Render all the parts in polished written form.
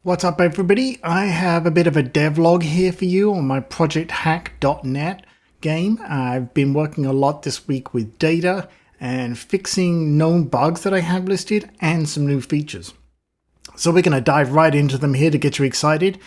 What's up everybody? I have a bit of a devlog here for you on my projecthack.net game. I've been working a lot this week with data and fixing known bugs that I have listed and some new features. So we're going to dive right into them here to get you excited.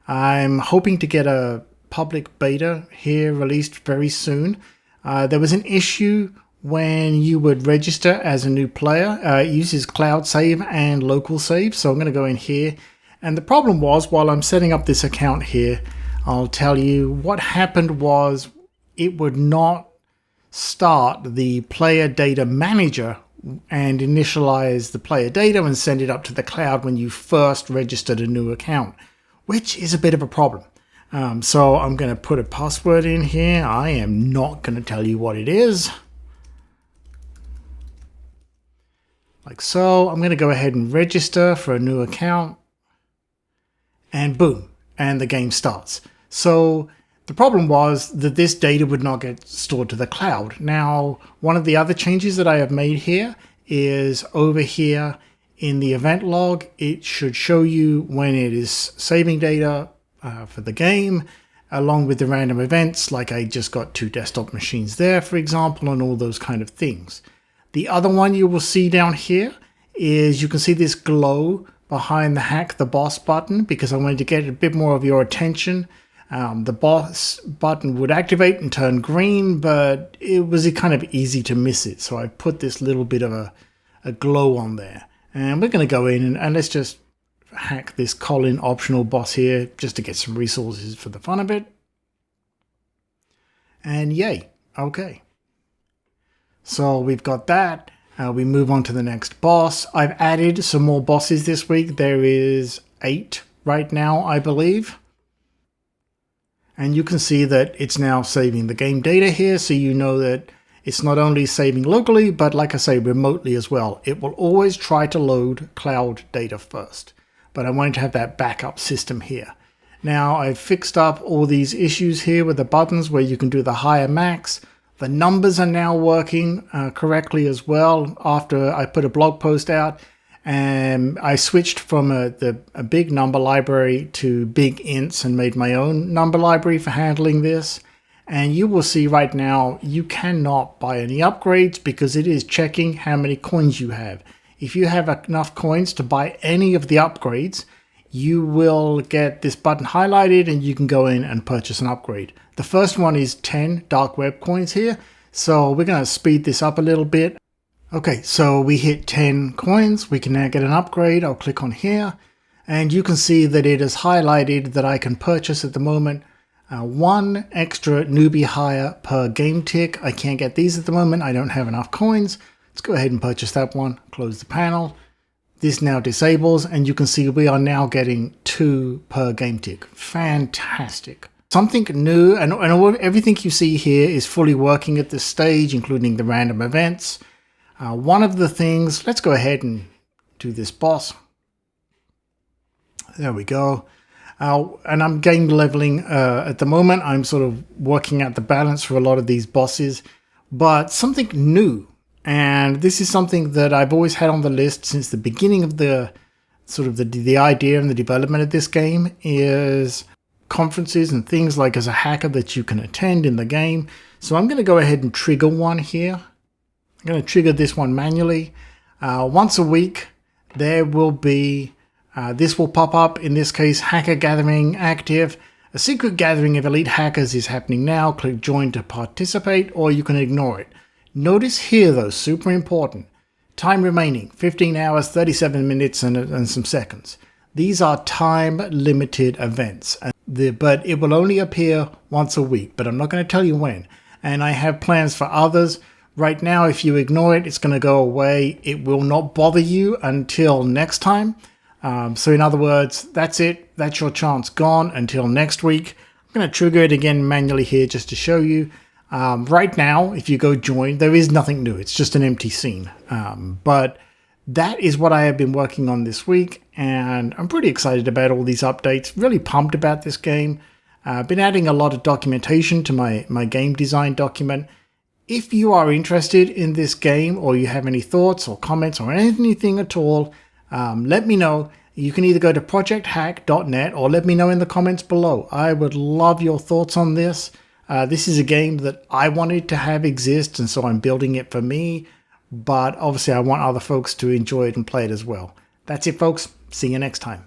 I'm hoping to get a public beta here released very soon. There was an issue when you would register as a new player. It uses cloud save and local save. So I'm going to go in here. And the problem was, while I'm setting up this account here, I'll tell you what happened was it would not start the player data manager and initialize the player data and send it up to the cloud when you first registered a new account, which is a bit of a problem. So I'm going to put a password in here. I am not going to tell you what it is. Like so. I'm going to go ahead and register for a new account. And boom, and the game starts. So the problem was that this data would not get stored to the cloud. Now, one of the other changes that I have made here is over here in the event log, it should show you when it is saving data for the game, along with the random events, like I just got 2 desktop machines there, for example, and all those kind of things. The other one you will see down here is you can see this glow behind the Hack the Boss button, because I wanted to get a bit more of your attention. The boss button would activate and turn green, but it was kind of easy to miss it. So I put this little bit of a glow on there. And we're going to go in and let's just hack this Colin optional boss here just to get some resources for the fun of it. And yay. Okay. So we've got that. We move on to the next boss. I've added some more bosses this week. There is 8 right now, I believe. And you can see that it's now saving the game data here, so you know that it's not only saving locally, but like I say, remotely as well. It will always try to load cloud data first, but I wanted to have that backup system here. Now I've fixed up all these issues here with the buttons where you can do the higher max. The numbers are now working correctly as well after I put a blog post out, and I switched from a big number library to big ints and made my own number library for handling this. And you will see right now you cannot buy any upgrades because it is checking how many coins you have. If you have enough coins to buy any of the upgrades, you will get this button highlighted and you can go in and purchase an upgrade. The first one is 10 dark web coins here, so we're going to speed this up a little bit. Okay, so we hit 10 coins. We can now get an upgrade. I'll click on here and you can see that it is highlighted that I can purchase at the moment 1 extra newbie hire per game tick. I can't get these at the moment. I don't have enough coins. Let's go ahead and purchase that one. Close the panel. This now disables and you can see we are now getting 2 per game tick. Fantastic. Something new, and everything you see here is fully working at this stage, including the random events. One of the things, let's go ahead and do this boss. There we go. And I'm game leveling at the moment. I'm sort of working out the balance for a lot of these bosses, but something new. And this is something that I've always had on the list since the beginning of the idea and the development of this game is conferences and things like as a hacker that you can attend in the game. So I'm going to go ahead and trigger one here. I'm going to trigger this one manually. Once a week, there will be, this will pop up, in this case, hacker gathering active. A secret gathering of elite hackers is happening now. Click join to participate, or you can ignore it. Notice here though, super important, time remaining, 15 hours, 37 minutes and some seconds. These are time limited events, but it will only appear once a week, but I'm not going to tell you when. And I have plans for others. Right now, if you ignore it, it's going to go away. It will not bother you until next time. So in other words, that's it. That's your chance gone until next week. I'm going to trigger it again manually here just to show you. Right now, if you go join, there is nothing new. It's just an empty scene. But that is what I have been working on this week, and I'm pretty excited about all these updates. Really pumped about this game. I've been adding a lot of documentation to my game design document. If you are interested in this game, or you have any thoughts or comments or anything at all, let me know. you can either go to projecthack.net or let me know in the comments below. I would love your thoughts on this. This is a game that I wanted to have exist, and so I'm building it for me. But obviously I want other folks to enjoy it and play it as well. That's it, folks. See you next time.